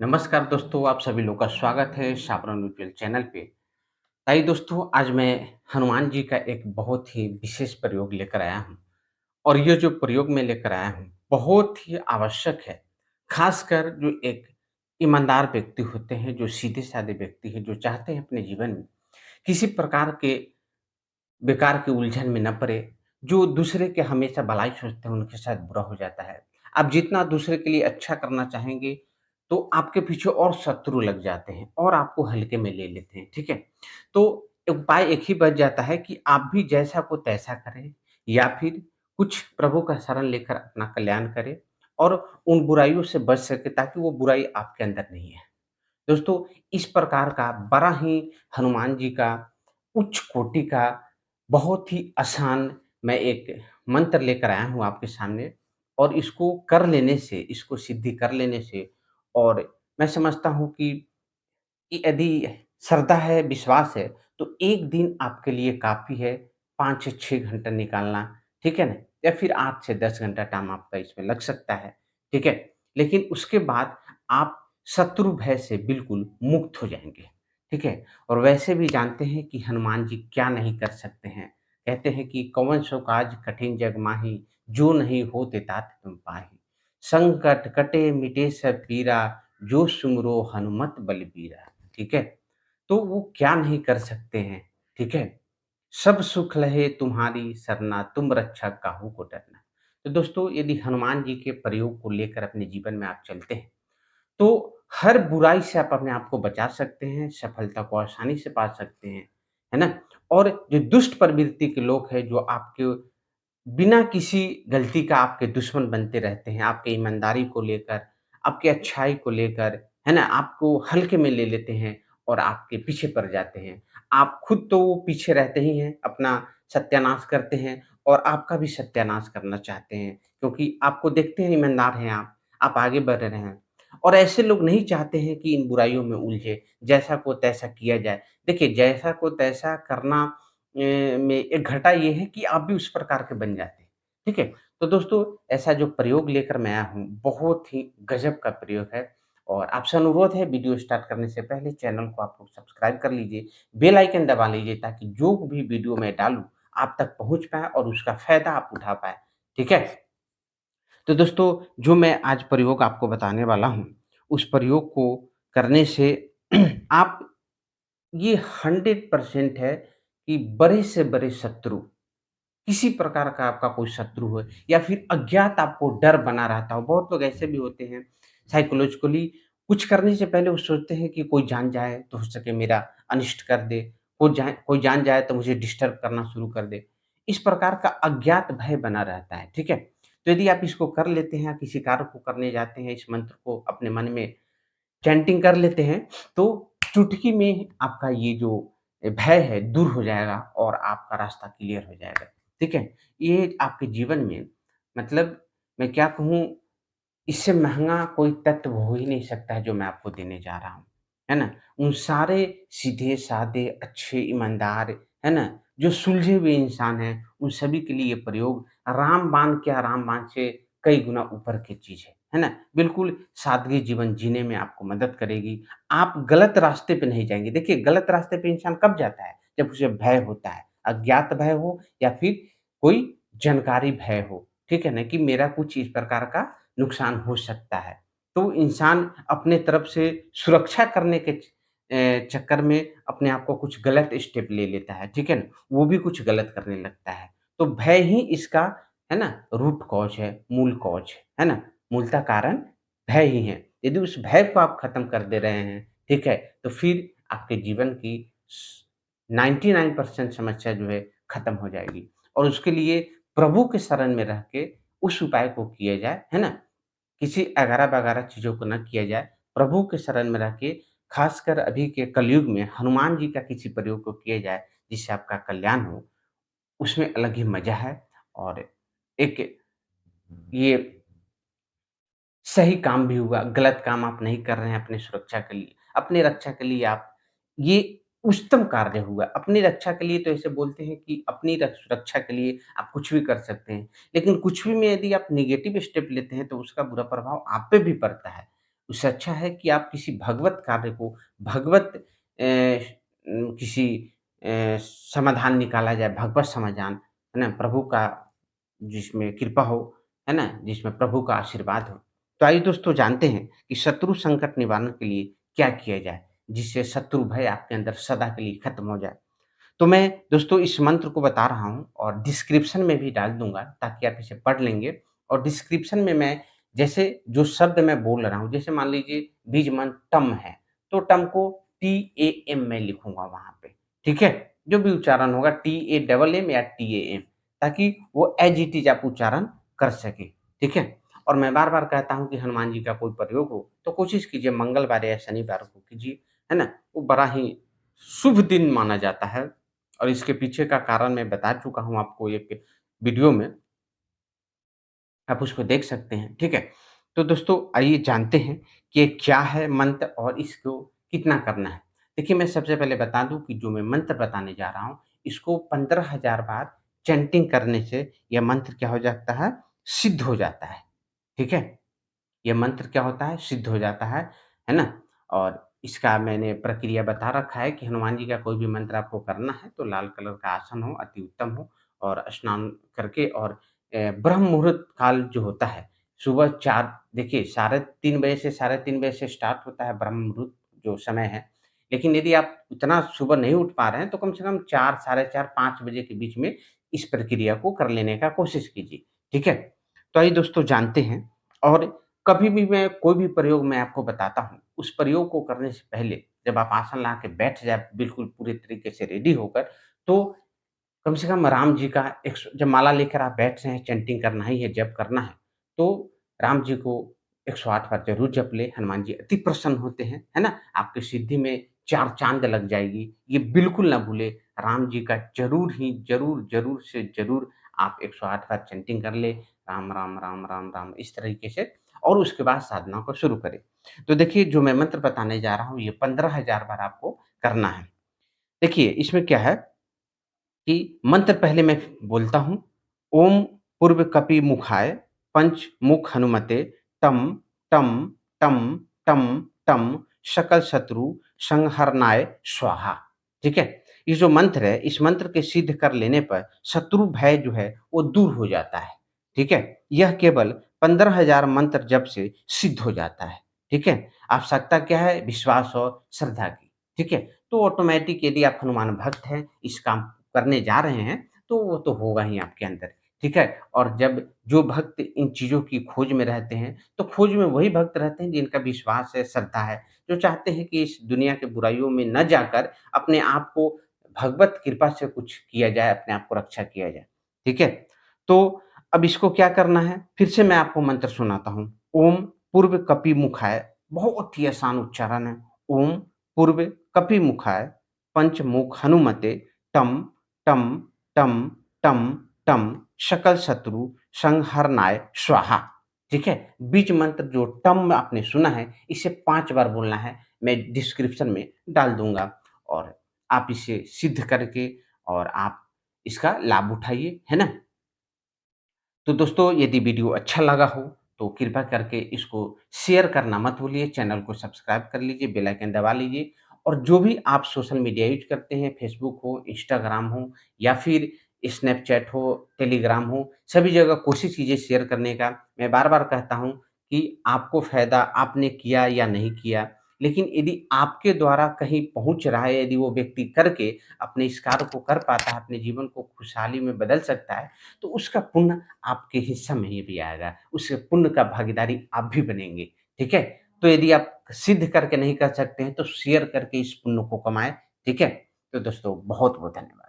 नमस्कार दोस्तों, आप सभी लोग का स्वागत है शाबरन म्यूचुअल चैनल पे। आइए दोस्तों, आज मैं हनुमान जी का एक बहुत ही विशेष प्रयोग लेकर आया हूँ और ये जो प्रयोग मैं लेकर आया हूँ, बहुत ही आवश्यक है। ख़ासकर जो एक ईमानदार व्यक्ति होते हैं, जो सीधे-साधे व्यक्ति हैं, जो चाहते हैं अपने जीवन में किसी प्रकार के बेकार की उलझन में न पड़े, जो दूसरे के हमेशा भलाई सोचते हैं, उनके साथ बुरा हो जाता है। आप जितना दूसरे के लिए अच्छा करना चाहेंगे, तो आपके पीछे और शत्रु लग जाते हैं और आपको हल्के में ले लेते हैं, ठीक है? तो उपाय एक ही बच जाता है कि आप भी जैसा को तैसा करें या फिर कुछ प्रभु का शरण लेकर अपना कल्याण करें और उन बुराइयों से बच सकें ताकि वो बुराई आपके अंदर नहीं है। दोस्तों, इस प्रकार का बड़ा ही हनुमान जी का उच्च कोटि का बहुत ही आसान मैं एक मंत्र लेकर आया हूँ आपके सामने और इसको कर लेने से, इसको सिद्धि कर लेने से और मैं समझता हूँ कि यदि श्रद्धा है, विश्वास है, तो 1 दिन आपके लिए काफ़ी है, 5 से 6 घंटा निकालना, ठीक है ना? या फिर 8 से 10 घंटा टाइम आपका इसमें लग सकता है, ठीक है? लेकिन उसके बाद आप शत्रु भय से बिल्कुल मुक्त हो जाएँगे, ठीक है? और वैसे भी जानते हैं कि हनुमान जी क्या नहीं कर सकते हैं। कहते हैं कि "कौन सो काज कठिन जग माही, जो नहीं होत तात तुम पाहि। संकट कटे मिटे सब पीरा, जो सुमिरो हनुमत बलबीरा।" ठीक है? तो वो क्या नहीं कर सकते हैं, ठीक है? सब सुख लहे तुम्हारी सरना, तुम रक्षक काहू को डरना। तो दोस्तों, यदि हनुमान जी के प्रयोग को लेकर अपने जीवन में आप चलते हैं, तो हर बुराई से आप अपने आप को बचा सकते हैं, सफलता को आसानी से पा सकते हैं, है ना? और जो दुष्ट प्रवृत्ति के लोग हैं, जो आपके बिना किसी गलती का आपके दुश्मन बनते रहते हैं, आपके ईमानदारी को लेकर, आपकी अच्छाई को लेकर, है ना? आपको हल्के में ले लेते हैं और आपके पीछे पड़ जाते हैं। आप खुद तो पीछे रहते ही हैं, अपना सत्यानाश करते हैं और आपका भी सत्यानाश करना चाहते हैं, क्योंकि आपको देखते हैं ईमानदार हैं आप आगे बढ़ रहे हैं। और ऐसे लोग नहीं चाहते हैं कि इन बुराइयों में उलझे, जैसा को तैसा किया जाए। देखिए, जैसा को तैसा करना में एक घाटा ये है कि आप भी उस प्रकार के बन जाते हैं, ठीक है? तो दोस्तों, ऐसा जो प्रयोग लेकर मैं आया हूँ, बहुत ही गज़ब का प्रयोग है और आपसे अनुरोध है वीडियो स्टार्ट करने से पहले चैनल को आप लोग सब्सक्राइब कर लीजिए, बेल आइकन दबा लीजिए ताकि जो भी वीडियो मैं डालूँ, आप तक पहुँच पाए और उसका फ़ायदा आप उठा पाएँ, ठीक है? तो दोस्तों, जो मैं आज प्रयोग आपको बताने वाला हूँ, उस प्रयोग को करने से आप ये 100% है कि बड़े से बड़े शत्रु, किसी प्रकार का आपका कोई शत्रु हो या फिर अज्ञात आपको डर बना रहता हो, बहुत लोग ऐसे भी होते हैं साइकोलॉजिकली कुछ करने से पहले वो सोचते हैं कि कोई जान जाए तो हो सके मेरा अनिष्ट कर दे, कोई जान जाए तो मुझे डिस्टर्ब करना शुरू कर दे। इस प्रकार का अज्ञात भय बना रहता है, ठीक है? तो यदि आप इसको कर लेते हैं, किसी कार्य को करने जाते हैं, इस मंत्र को अपने मन में चैंटिंग कर लेते हैं, तो चुटकी में आपका ये जो भय है दूर हो जाएगा और आपका रास्ता क्लियर हो जाएगा, ठीक है? ये आपके जीवन में मतलब मैं क्या कहूँ, इससे महँगा कोई तत्व हो ही नहीं सकता है जो मैं आपको देने जा रहा हूँ, है ना? उन सारे सीधे-साधे, अच्छे, ईमानदार, है ना? जो सुलझे हुए इंसान हैं, उन सभी के लिए ये प्रयोग रामबाण से कई गुना ऊपर की चीज़ है ना? बिल्कुल सादगी जीवन जीने में आपको मदद करेगी। आप गलत रास्ते पे नहीं जाएँगे। देखिए, गलत रास्ते पे इंसान कब जाता है? जब उसे भय होता है, अज्ञात भय हो या फिर कोई जानकारी भय हो, ठीक है ना? कि मेरा कुछ इस प्रकार का नुकसान हो सकता है। तो इंसान अपने तरफ से सुरक्षा करने के चक्कर में अपने आप को कुछ गलत स्टेप ले लेता है, ठीक है ना? वो भी कुछ गलत करने लगता है। तो भय ही इसका, है ना, रूट कॉज़ है, मूल कॉज़ है ना? मूलतः कारण भय ही है। यदि उस भय को आप खत्म कर दे रहे हैं, ठीक है? तो फिर आपके जीवन की स 99% समस्या जो है खत्म हो जाएगी और उसके लिए प्रभु के शरण में रह के उस उपाय को किया जाए, है ना? किसी अगारा-बगारा चीज़ों को ना किया जाए, प्रभु के शरण में रह के ख़ासकर अभी के कलयुग में हनुमान जी का किसी प्रयोग को किया जाए, जिससे आपका कल्याण हो, उसमें अलग ही मज़ा है और एक ये सही काम भी हुआ, गलत काम आप नहीं कर रहे हैं अपनी सुरक्षा के लिए, अपनी रक्षा के लिए आप ये उच्चतम कार्य हुआ। अपनी रक्षा के लिए तो ऐसे बोलते हैं कि अपनी सुरक्षा के लिए आप कुछ भी कर सकते हैं, लेकिन कुछ भी में यदि आप नेगेटिव स्टेप लेते हैं, तो उसका बुरा प्रभाव आप पे भी पड़ता है। उससे अच्छा है कि आप किसी भगवत कार्य को भगवत किसी समाधान निकाला जाए, भगवत समाधान, है ना? प्रभु का जिसमें कृपा हो, है ना? जिसमें प्रभु का आशीर्वाद हो। तो आइए दोस्तों जानते हैं कि शत्रु संकट निवारण के लिए क्या किया जाए, जिससे शत्रु भय आपके अंदर सदा के लिए खत्म हो जाए। तो मैं दोस्तों इस मंत्र को बता रहा हूँ और डिस्क्रिप्शन में भी डाल दूँगा ताकि आप इसे पढ़ लेंगे और डिस्क्रिप्शन में मैं जैसे जो शब्द मैं बोल रहा हूँ, जैसे मान लीजिए बीज मंत्र टम है, तो टम को टीएएम मैं लिखूँगा वहाँ पे, ठीक है? जो भी उच्चारण होगा टीएएम या टीएएम ताकि वो एज़ इट इज़ आप उच्चारण कर सकें, ठीक है? और मैं बार-बार कहता हूँ कि हनुमान जी का कोई प्रयोग हो, तो कोशिश कीजिए मंगलवार या शनिवार को कीजिए, है ना? वो बड़ा ही शुभ दिन माना जाता है और इसके पीछे का कारण मैं बता चुका हूँ आपको एक वीडियो में, आप उसको देख सकते हैं, ठीक है? तो दोस्तों आइए जानते हैं कि ये क्या है मंत्र और इसको कितना करना है। देखिए मैं सबसे पहले बता दूँ कि जो मैं मंत्र बताने जा रहा हूँ, इसको 15,000 बार चैंटिंग करने से यह मंत्र क्या हो जाता है, सिद्ध हो जाता है, ठीक है? ये मंत्र क्या होता है, सिद्ध हो जाता है ना? और इसका मैंने प्रक्रिया बता रखा है कि हनुमान जी का कोई भी मंत्र आपको करना है, तो लाल कलर का आसन हो, अति उत्तम हो और स्नान करके और ब्रह्म मुहूर्त काल जो होता है, सुबह 4 देखिए साढ़े 3 बजे से साढ़े 3 बजे से स्टार्ट होता है ब्रह्म मुहूर्त जो समय है। लेकिन यदि आप इतना सुबह नहीं उठ पा रहे हैं, तो कम से कम 4, साढ़े 4, 5 बजे के बीच में इस प्रक्रिया को कर लेने का कोशिश कीजिए, ठीक है? तो आइए दोस्तों जानते हैं और कभी भी मैं कोई भी प्रयोग मैं आपको बताता हूँ, उस प्रयोग को करने से पहले जब आप आसन लगा के बैठ जाए बिल्कुल पूरे तरीके से रेडी होकर, तो कम से कम राम जी का जब माला लेकर आप बैठ रहे हैं, चैंटिंग करना ही है, जप करना है, तो राम जी को 108 बार ज़रूर जप लें, हनुमान जी अति प्रसन्न होते हैं, है ना? आपकी सिद्धि में 4 चाँद लग जाएगी, ये बिल्कुल ना भूलें। राम जी का ज़रूर ही ज़रूर, ज़रूर से ज़रूर आप 108 बार चैंटिंग कर लें, राम, राम, राम, राम, राम इस तरीके से और उसके बाद साधना को शुरू करें। तो देखिए जो मैं मंत्र बताने जा रहा हूँ, ये 15,000 बार आपको करना है। देखिए इसमें क्या है कि मंत्र पहले मैं बोलता हूँ, ओम पूर्व कपि मुखाय पंच मुख हनुमते टम टम टम टम टम सकल शत्रु संहरणाय स्वाहा। ठीक है? ये जो मंत्र है, इस मंत्र के सिद्ध कर लेने पर शत्रु भय जो है वो दूर हो जाता है। ठीक है? यह केवल 15,000 मंत्र जप से सिद्ध हो जाता है। ठीक है? आवश्यकता क्या है? विश्वास और श्रद्धा की। ठीक है? तो ऑटोमैटिक यदि आप हनुमान भक्त हैं, इस काम करने जा रहे हैं, तो वो तो होगा ही आपके अंदर, ठीक है? और जब जो भक्त इन चीज़ों की खोज में रहते हैं, तो खोज में वही भक्त रहते हैं जिनका विश्वास है, श्रद्धा है, जो चाहते हैं कि इस दुनिया के बुराइयों में ना जाकर अपने आप को भगवत कृपा से कुछ किया जाए, अपने आप को रक्षा किया जाए, ठीक है? तो अब इसको क्या करना है? फिर से मैं आपको मंत्र सुनाता हूँ। ओम पूर्व कपि मुखाय बहुत ही आसान उच्चारण है। ओम पूर्व कपि मुखाय पंचमुख हनुमते टम टम टम टम टम सकल शत्रु संहरणाय स्वाहा। ठीक है? बीज मंत्र जो टम आपने सुना है, इसे 5 बार बोलना है। मैं डिस्क्रिप्शन में डाल दूँगा और आप इसे सिद्ध करके और आप इसका लाभ उठाइए, है ना? तो दोस्तों यदि वीडियो अच्छा लगा हो, तो कृपया करके इसको शेयर करना मत भूलिए, चैनल को सब्सक्राइब कर लीजिए, बेल आइकन दबा लीजिए और जो भी आप सोशल मीडिया यूज़ करते हैं, फेसबुक हो, इंस्टाग्राम हो या फिर स्नैपचैट हो, टेलीग्राम हो, सभी जगह कोशिश कीजिए शेयर करने का। मैं बार-बार कहता हूँ कि आपको फ़ायदा आपने किया या नहीं किया, लेकिन यदि आपके द्वारा कहीं पहुँच रहा है, यदि वो व्यक्ति करके अपने इस कार्य को कर पाता है, अपने जीवन को खुशहाली में बदल सकता है, तो उसका पुण्य आपके हिस्सा में ही भी आएगा। उस पुण्य का भागीदारी आप भी बनेंगे, ठीक है? तो यदि आप सिद्ध करके नहीं कर सकते हैं, तो शेयर करके इस पुण्य को कमाएँ, ठीक है? तो दोस्तों बहुत-बहुत धन्यवाद।